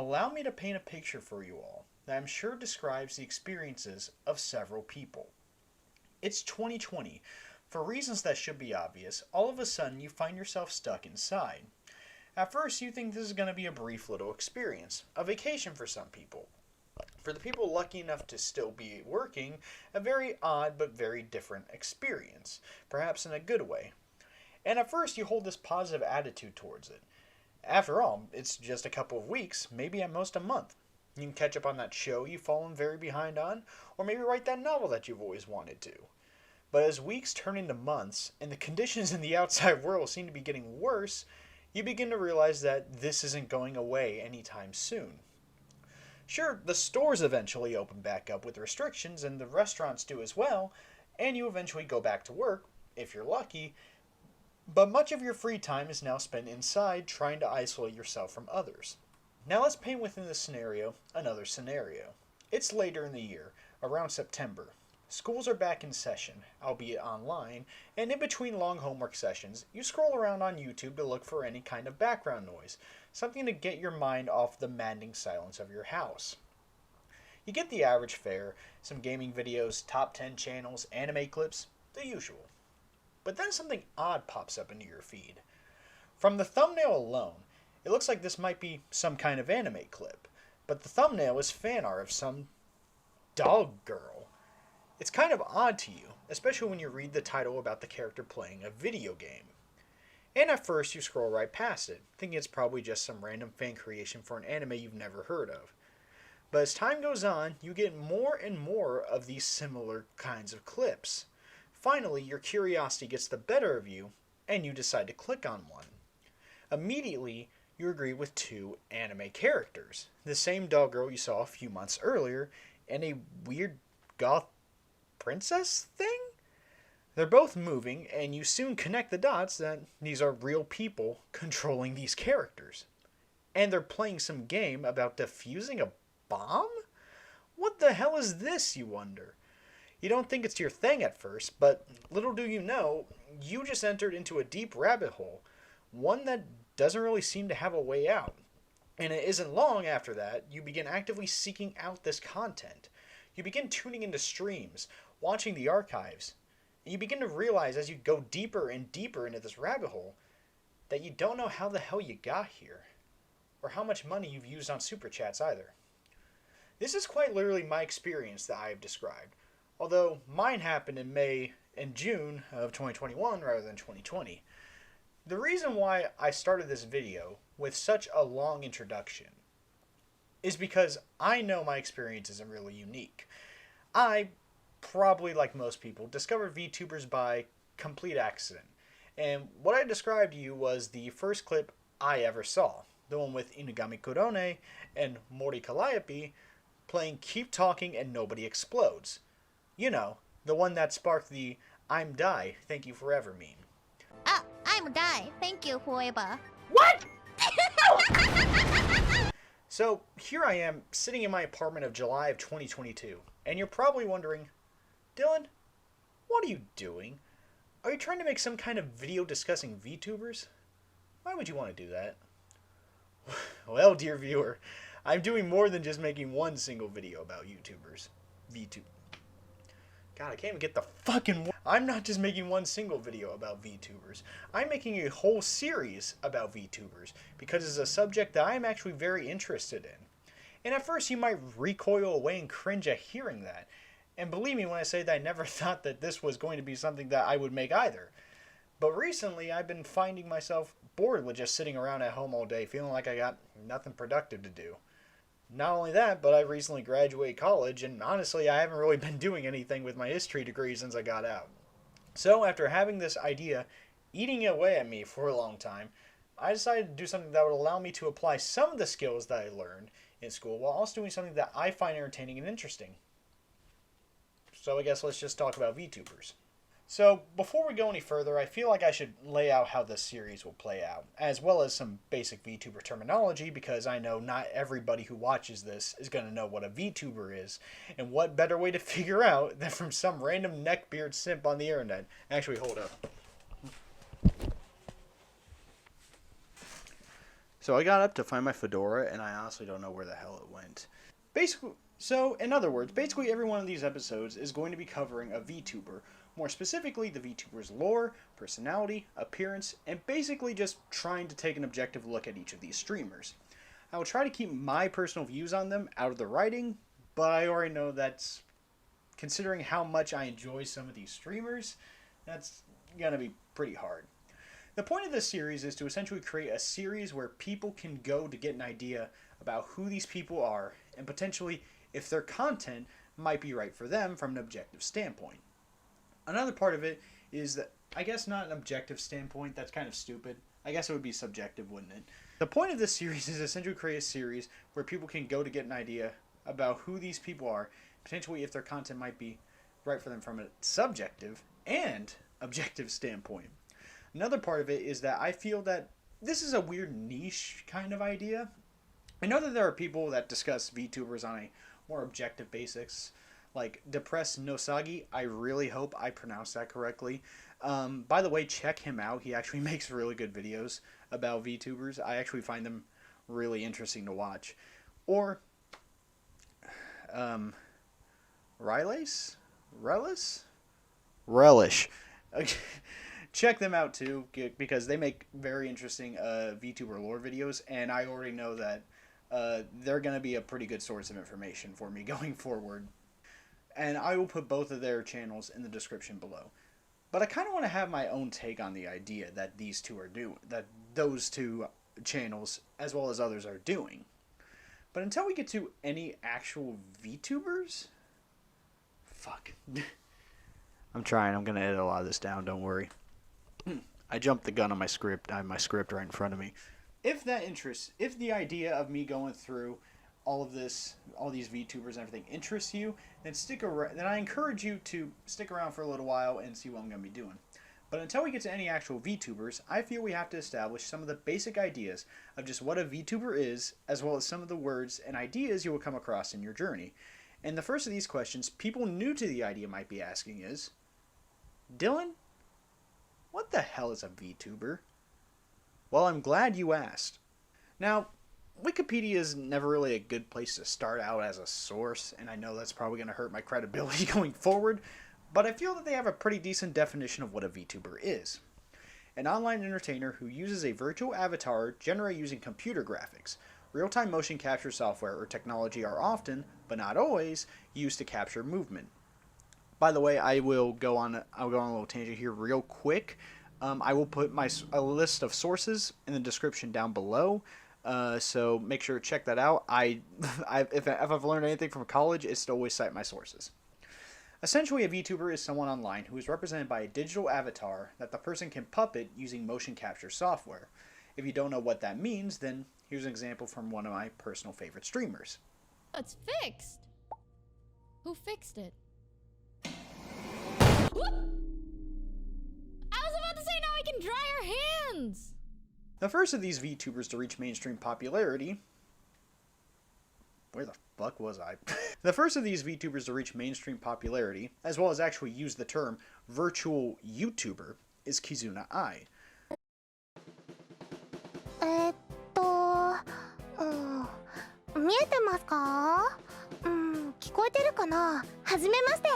allow me to paint a picture for you all that I'm sure describes the experiences of several people. It's 2020. For reasons that should be obvious, all of a sudden you find yourself stuck inside. At first you think this is going to be a brief little experience, a vacation for some people. For the people lucky enough to still be working, a very odd but very different experience, perhaps in a good way. And at first you hold this positive attitude towards it. After all, it's just a couple of weeks, maybe at most a month. You can catch up on that show you've fallen very behind on, or maybe write that novel that you've always wanted to. But as weeks turn into months, and the conditions in the outside world seem to be getting worse, you begin to realize that this isn't going away anytime soon. Sure, the stores eventually open back up with restrictions, and the restaurants do as well, and you eventually go back to work, if you're lucky, but much of your free time is now spent inside trying to isolate yourself from others. Now let's paint within this scenario another scenario. It's later in the year, around September. Schools are back in session, albeit online, and in between long homework sessions, you scroll around on YouTube to look for any kind of background noise, something to get your mind off the maddening silence of your house. You get the average fare, some gaming videos, top 10 channels, anime clips, the usual. But then something odd pops up into your feed. From the thumbnail alone, it looks like this might be some kind of anime clip, but the thumbnail is fan art of some dog girl. It's kind of odd to you, especially when you read the title about the character playing a video game. And at first you scroll right past it, thinking it's probably just some random fan creation for an anime you've never heard of. But as time goes on, you get more and more of these similar kinds of clips. Finally, your curiosity gets the better of you, and you decide to click on one. Immediately, you agree with two anime characters, the same dog girl you saw a few months earlier, and a weird goth princess thing? They're both moving, and you soon connect the dots that these are real people controlling these characters. And they're playing some game about defusing a bomb? What the hell is this, you wonder? You don't think it's your thing at first, but little do you know, you just entered into a deep rabbit hole, one that doesn't really seem to have a way out. And it isn't long after that, you begin actively seeking out this content. You begin tuning into streams, watching the archives, and you begin to realize as you go deeper and deeper into this rabbit hole that you don't know how the hell you got here, or how much money you've used on super chats either. This is quite literally my experience that I have described, although mine happened in May and June of 2021 rather than 2020. The reason why I started this video with such a long introduction is because I know my experience isn't really unique. I, probably like most people, discovered VTubers by complete accident. And what I described to you was the first clip I ever saw. The one with Inugami Kurone and Mori Calliope playing Keep Talking and Nobody Explodes. You know, the one that sparked the I'm Die, Thank You Forever meme. Ah, I'm Die, Thank You Forever. What? So here I am, sitting in my apartment of July of 2022, and you're probably wondering, Dylan, what are you doing? Are you trying to make some kind of video discussing VTubers? Why would you want to do that? Well, dear viewer, I'm doing more than just making one single video about YouTubers. God, I can't even get the fucking... I'm not just making one single video about VTubers. I'm making a whole series about VTubers because it's a subject that I'm actually very interested in. And at first you might recoil away and cringe at hearing that. And believe me when I say that I never thought that this was going to be something that I would make either. But recently I've been finding myself bored with just sitting around at home all day feeling like I got nothing productive to do. Not only that, but I recently graduated college, and honestly, I haven't really been doing anything with my history degree since I got out. So, after having this idea eating away at me for a long time, I decided to do something that would allow me to apply some of the skills that I learned in school while also doing something that I find entertaining and interesting. So, I guess let's just talk about VTubers. So, before we go any further, I feel like I should lay out how this series will play out, as well as some basic VTuber terminology, because I know not everybody who watches this is going to know what a VTuber is, and what better way to figure out than from some random neckbeard simp on the internet. Actually, hold up. So I got up to find my fedora, and I honestly don't know where the hell it went. So in other words, basically every one of these episodes is going to be covering a VTuber. More specifically, the VTuber's lore, personality, appearance, and basically just trying to take an objective look at each of these streamers. I will try to keep my personal views on them out of the writing, but I already know that's, considering how much I enjoy some of these streamers, that's gonna be pretty hard. The point of this series is to essentially create a series where people can go to get an idea about who these people are and potentially if their content might be right for them from an objective standpoint. Another part of it is that, I guess not an objective standpoint, that's kind of stupid. I guess it would be subjective, wouldn't it? The point of this series is essentially create a series where people can go to get an idea about who these people are, potentially if their content might be right for them from a subjective and objective standpoint. Another part of it is that I feel that this is a weird niche kind of idea. I know that there are people that discuss VTubers on a more objective basis, like Depressed Nosagi. I really hope I pronounced that correctly. By the way, check him out. He actually makes really good videos about VTubers. I actually find them really interesting to watch. Or Relish? Okay. Check them out too, because they make very interesting VTuber lore videos, and I already know that they're going to be a pretty good source of information for me going forward. And I will put both of their channels in the description below. But I kind of want to have my own take on the idea that these two are doing, that those two channels, as well as others, are doing. But until we get to any actual VTubers, fuck. I'm trying. I'm going to edit a lot of this down. Don't worry. I jumped the gun on my script. I have my script right in front of me. If the idea of me going through all these VTubers and everything interests you, then then I encourage you to stick around for a little while and see what I'm going to be doing. But until we get to any actual VTubers, I feel we have to establish some of the basic ideas of just what a VTuber is, as well as some of the words and ideas you will come across in your journey. And the first of these questions people new to the idea might be asking is, Dylan, what the hell is a VTuber? Well, I'm glad you asked. Now, Wikipedia is never really a good place to start out as a source, and I know that's probably going to hurt my credibility going forward, but I feel that they have a pretty decent definition of what a VTuber is. An online entertainer who uses a virtual avatar generated using computer graphics. Real-time motion capture software or technology are often, but not always, used to capture movement. By the way, I'll go on a little tangent here real quick. I will put a list of sources in the description down below, so make sure to check that out. If I've learned anything from college, it's to always cite my sources. Essentially, a VTuber is someone online who is represented by a digital avatar that the person can puppet using motion capture software. If you don't know what that means, then here's an example from one of my personal favorite streamers. It's fixed. Who fixed it? I was about to say now we can dry our hands! The first of these VTubers to reach mainstream popularity... Where the fuck was I? The first of these VTubers to reach mainstream popularity, as well as actually use the term virtual YouTuber, is Kizuna Ai. 見えてますか？聞こえてるかな？はじめまして。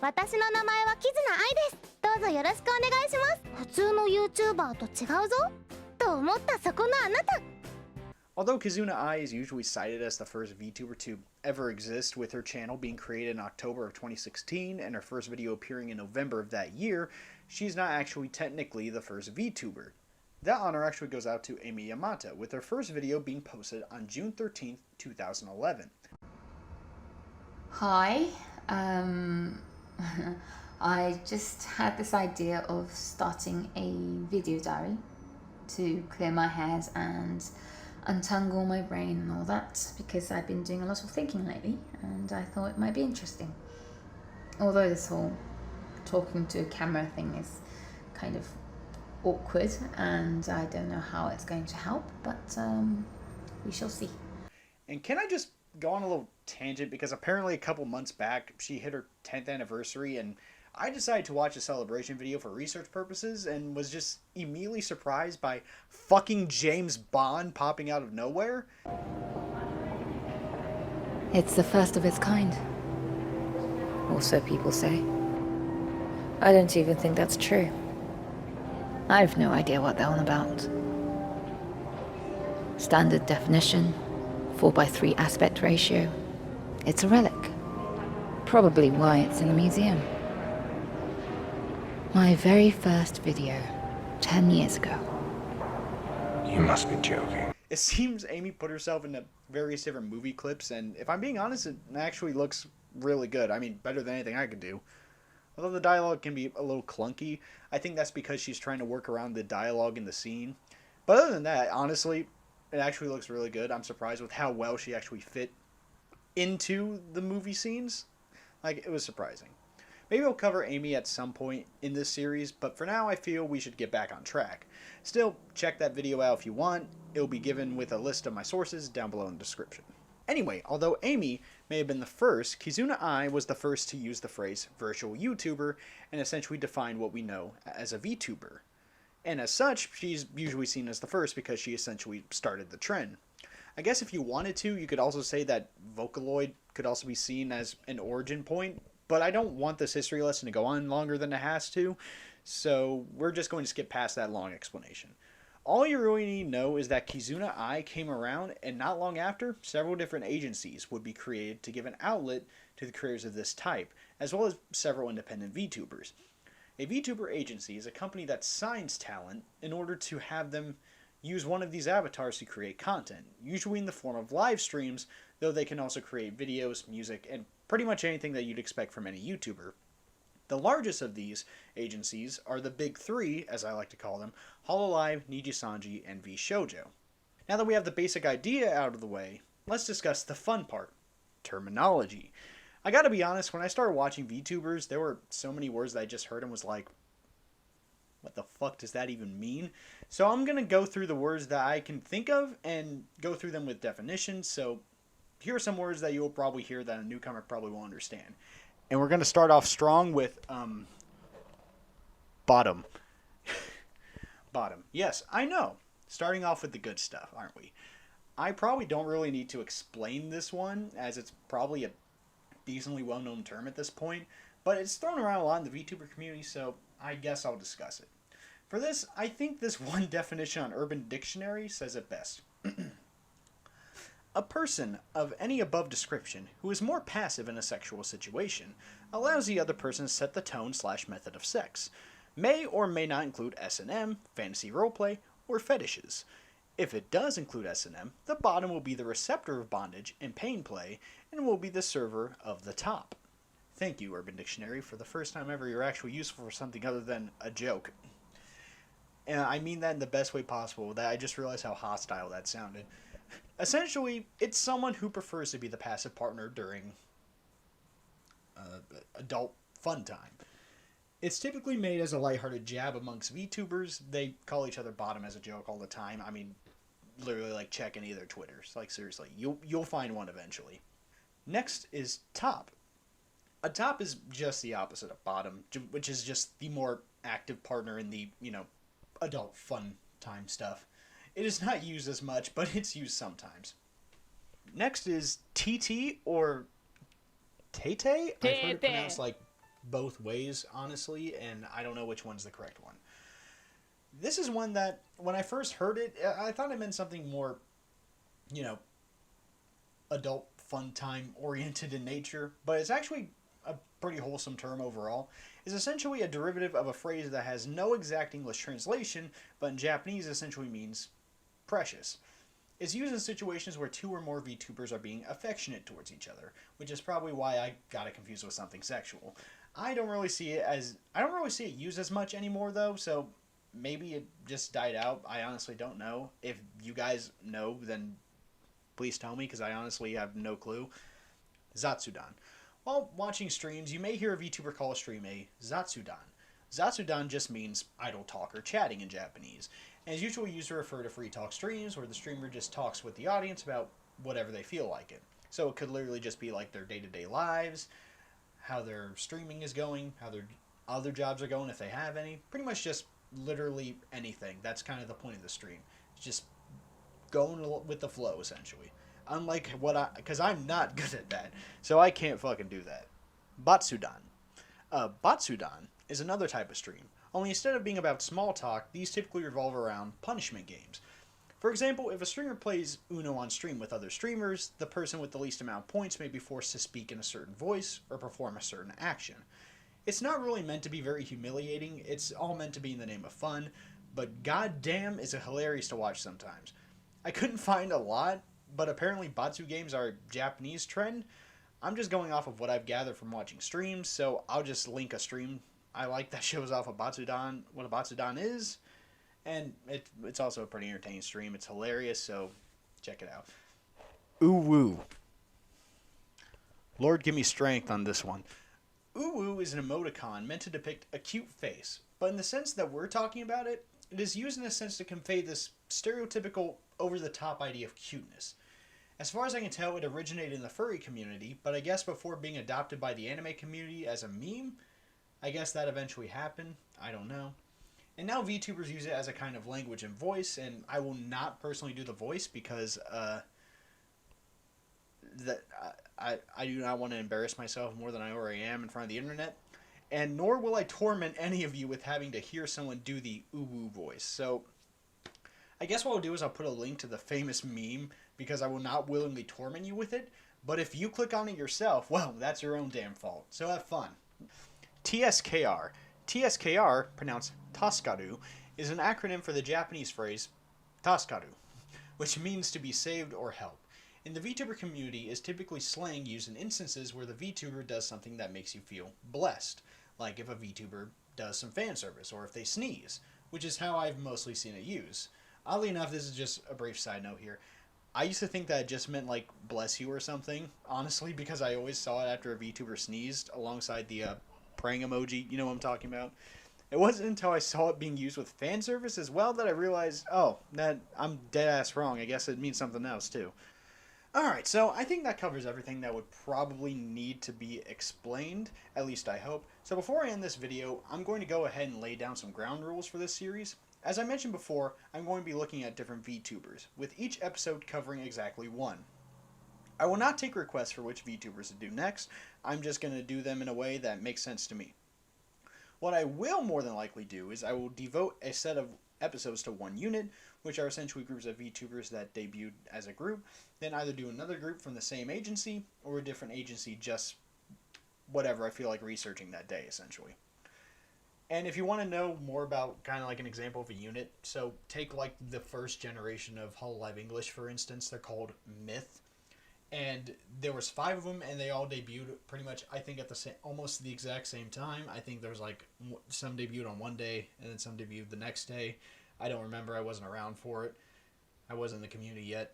私の名前はキズナアイです。どうぞよろしくお願いします。普通の YouTuber と違うぞ。と思ったそこのあなた。 Although Kizuna Ai is usually cited as the first VTuber to ever exist, with her channel being created in October of 2016 and her first video appearing in November of that year, she's not actually technically the first VTuber. That honor actually goes out to Amy Yamato, with her first video being posted on June 13th, 2011. Hi, I just had this idea of starting a video diary to clear my hairs and untangle my brain and all that, because I've been doing a lot of thinking lately and I thought it might be interesting. Although this whole talking to a camera thing is kind of awkward and I don't know how it's going to help, but we shall see. And can I just go on a little tangent, because apparently a couple months back she hit her 10th anniversary, and I decided to watch a celebration video for research purposes and was just immediately surprised by fucking James Bond popping out of nowhere. It's the first of its kind. Or so people say. I don't even think that's true. I've no idea what they're on about. Standard definition, 4:3 aspect ratio. It's a relic. Probably why it's in a museum. My very first video, 10 years ago. You must be joking. It seems Amy put herself into various different movie clips, and if I'm being honest, it actually looks really good. I mean, better than anything I could do. Although the dialogue can be a little clunky, I think that's because she's trying to work around the dialogue in the scene. But other than that, honestly, it actually looks really good. I'm surprised with how well she actually fit into the movie scenes. Like, it was surprising. Maybe we'll cover Amy at some point in this series, but for now I feel we should get back on track. Still, check that video out if you want. It will be given with a list of my sources down below in the description. Anyway, although Amy may have been the first, Kizuna Ai was the first to use the phrase virtual YouTuber and essentially define what we know as a VTuber. And as such, she's usually seen as the first because she essentially started the trend. I guess if you wanted to, you could also say that Vocaloid could also be seen as an origin point, but I don't want this history lesson to go on longer than it has to, so we're just going to skip past that long explanation. All you really need to know is that Kizuna Ai came around, and not long after, several different agencies would be created to give an outlet to the creators of this type, as well as several independent VTubers. A VTuber agency is a company that signs talent in order to have them use one of these avatars to create content, usually in the form of live streams, though they can also create videos, music, and pretty much anything that you'd expect from any YouTuber. The largest of these agencies are the big three, as I like to call them, Hololive, Nijisanji, and VShojo. Now that we have the basic idea out of the way, let's discuss the fun part, terminology. I gotta be honest, when I started watching VTubers, there were so many words that I just heard and was like, what the fuck does that even mean? So I'm gonna go through the words that I can think of and go through them with definitions, so here are some words that you'll probably hear that a newcomer probably won't understand. And we're going to start off strong with bottom. Bottom. Yes, I know. Starting off with the good stuff, aren't we? I probably don't really need to explain this one, as it's probably a decently well-known term at this point, but it's thrown around a lot in the VTuber community, so I guess I'll discuss it. For this, I think this one definition on Urban Dictionary says it best. A person of any above description who is more passive in a sexual situation allows the other person to set the tone/method of sex. May or may not include S&M, fantasy roleplay, or fetishes. If it does include S&M, the bottom will be the receptor of bondage and pain play and will be the server of the top. Thank you, Urban Dictionary, for the first time ever you're actually useful for something other than a joke. And I mean that in the best way possible, that I just realized how hostile that sounded. Essentially, it's someone who prefers to be the passive partner during adult fun time. It's typically made as a lighthearted jab amongst VTubers. They call each other bottom as a joke all the time. I mean, literally, like, check any of their Twitters. Like, seriously, you'll find one eventually. Next is top. A top is just the opposite of bottom, which is just the more active partner in the, adult fun time stuff. It is not used as much, but it's used sometimes. Next is teetee or teetee. I've heard it pronounced like both ways, honestly, and I don't know which one's the correct one. This is one that, when I first heard it, I thought it meant something more, adult fun time oriented in nature, but it's actually a pretty wholesome term overall. Is essentially a derivative of a phrase that has no exact English translation, but in Japanese essentially means precious. It's used in situations where two or more VTubers are being affectionate towards each other, which is probably why I got it confused with something sexual. I don't really see it used as much anymore though, so maybe it just died out. I honestly don't know. If you guys know, then please tell me, because I honestly have no clue. Zatsudan. While watching streams, you may hear a VTuber call a stream a Zatsudan. Zatsudan just means idle talk or chatting in Japanese, and is usually used to refer to free talk streams where the streamer just talks with the audience about whatever they feel like it. So it could literally just be like their day-to-day lives, how their streaming is going, how their other jobs are going if they have any. Pretty much just literally anything. That's kind of the point of the stream. It's just going with the flow, essentially. Unlike because I'm not good at that, so I can't fucking do that. Batsudan. Batsudan is another type of stream. Only instead of being about small talk, these typically revolve around punishment games. For example, if a streamer plays Uno on stream with other streamers, the person with the least amount of points may be forced to speak in a certain voice or perform a certain action. It's not really meant to be very humiliating, it's all meant to be in the name of fun, but goddamn is it hilarious to watch sometimes. I couldn't find a lot, but apparently Batsu games are a Japanese trend. I'm just going off of what I've gathered from watching streams, so I'll just link a stream I like that shows off of Batsudan, what a Batsudan is. And it's also a pretty entertaining stream. It's hilarious, so check it out. Ooh woo. Lord, give me strength on this one. Ooh woo is an emoticon meant to depict a cute face, but in the sense that we're talking about it, it is used in a sense to convey this stereotypical, over-the-top idea of cuteness. As far as I can tell, it originated in the furry community, but I guess before being adopted by the anime community as a meme, I guess that eventually happened. I don't know. And now VTubers use it as a kind of language and voice, and I will not personally do the voice because I do not want to embarrass myself more than I already am in front of the internet. And nor will I torment any of you with having to hear someone do the ooh-woo voice. So I guess what I'll do is I'll put a link to the famous meme because I will not willingly torment you with it. But if you click on it yourself, well, that's your own damn fault. So have fun. TSKR. TSKR, pronounced Taskaru, is an acronym for the Japanese phrase Taskaru, which means to be saved or help. In the VTuber community is typically slang used in instances where the VTuber does something that makes you feel blessed, like if a VTuber does some fan service or if they sneeze, which is how I've mostly seen it used. Oddly enough, this is just a brief side note here. I used to think that it just meant like bless you or something, honestly, because I always saw it after a VTuber sneezed alongside the praying emoji, you know what I'm talking about. It wasn't until I saw it being used with fan service as well that I realized, oh, that I'm dead ass wrong. I guess it means something else too. Alright, so I think that covers everything that would probably need to be explained, at least I hope. So before I end this video, I'm going to go ahead and lay down some ground rules for this series. As I mentioned before, I'm going to be looking at different VTubers, with each episode covering exactly one. I will not take requests for which VTubers to do next. I'm just going to do them in a way that makes sense to me. What I will more than likely do is I will devote a set of episodes to one unit, which are essentially groups of VTubers that debuted as a group, then either do another group from the same agency, or a different agency, just whatever I feel like researching that day, essentially. And if you want to know more about kind of like an example of a unit, so take like the first generation of Hololive English, for instance. They're called Myth. And there was 5 of them, and they all debuted pretty much, I think, at the same, almost the exact same time. I think there was like some debuted on one day, and then some debuted the next day. I don't remember. I wasn't around for it. I wasn't in the community yet.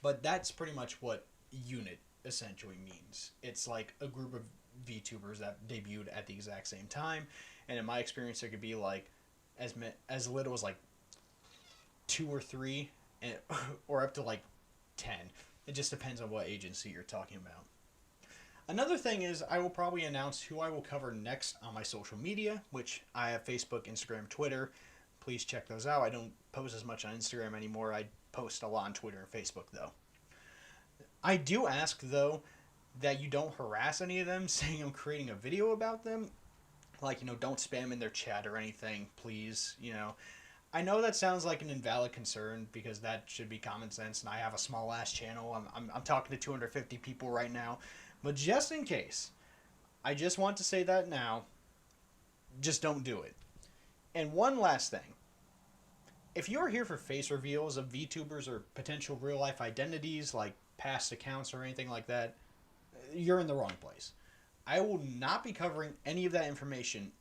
But that's pretty much what unit essentially means. It's like a group of VTubers that debuted at the exact same time. And in my experience, there could be like as little as like 2 or 3, and, or up to like 10. It just depends on what agency you're talking about. Another thing is I will probably announce who I will cover next on my social media, which I have Facebook, Instagram, Twitter. Please check those out. I don't post as much on Instagram anymore. I post a lot on Twitter and Facebook, though. I do ask, though, that you don't harass any of them saying I'm creating a video about them. Like, don't spam in their chat or anything, please, I know that sounds like an invalid concern because that should be common sense, and I have a small-ass channel. I'm talking to 250 people right now. But just in case, I just want to say that now, just don't do it. And one last thing. If you're here for face reveals of VTubers or potential real-life identities like past accounts or anything like that, you're in the wrong place. I will not be covering any of that information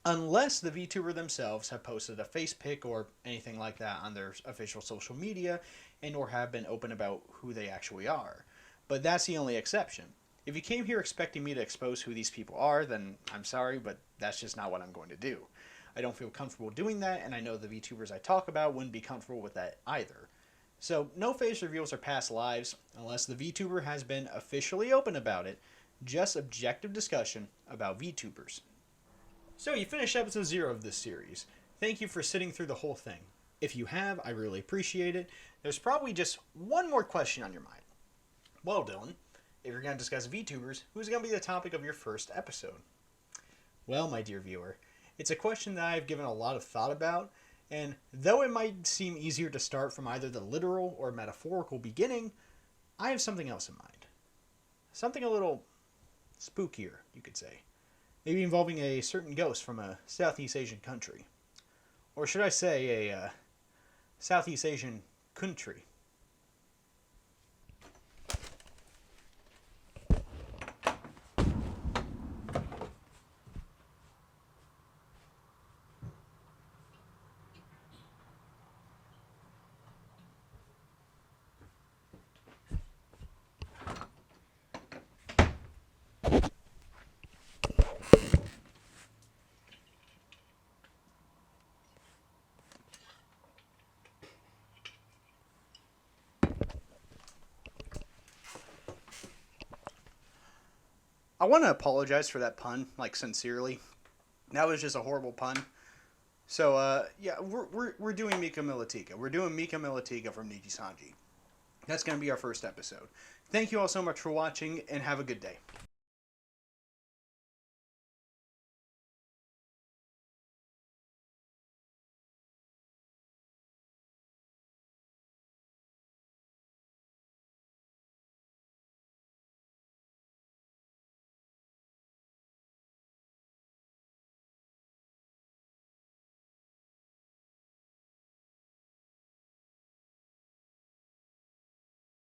unless the VTuber themselves have posted a face pic or anything like that on their official social media and or have been open about who they actually are. But that's the only exception. If you came here expecting me to expose who these people are, then I'm sorry, but that's just not what I'm going to do. I don't feel comfortable doing that, and I know the VTubers I talk about wouldn't be comfortable with that either. So no face reveals or past lives unless the VTuber has been officially open about it. just objective discussion about VTubers. So you finished episode 0 of this series. Thank you for sitting through the whole thing. If you have, I really appreciate it. There's probably just one more question on your mind. Well, Dylan, if you're going to discuss VTubers, who's going to be the topic of your first episode? Well, my dear viewer, it's a question that I've given a lot of thought about, and though it might seem easier to start from either the literal or metaphorical beginning, I have something else in mind. Something a little spookier, you could say. Maybe involving a certain ghost from a Southeast Asian country. Or should I say a Southeast Asian country. I want to apologize for that pun, like sincerely. That was just a horrible pun. So yeah, we're doing Mika Melatika. We're doing Mika Melatika from Nijisanji. That's going to be our first episode. Thank you all so much for watching, and have a good day.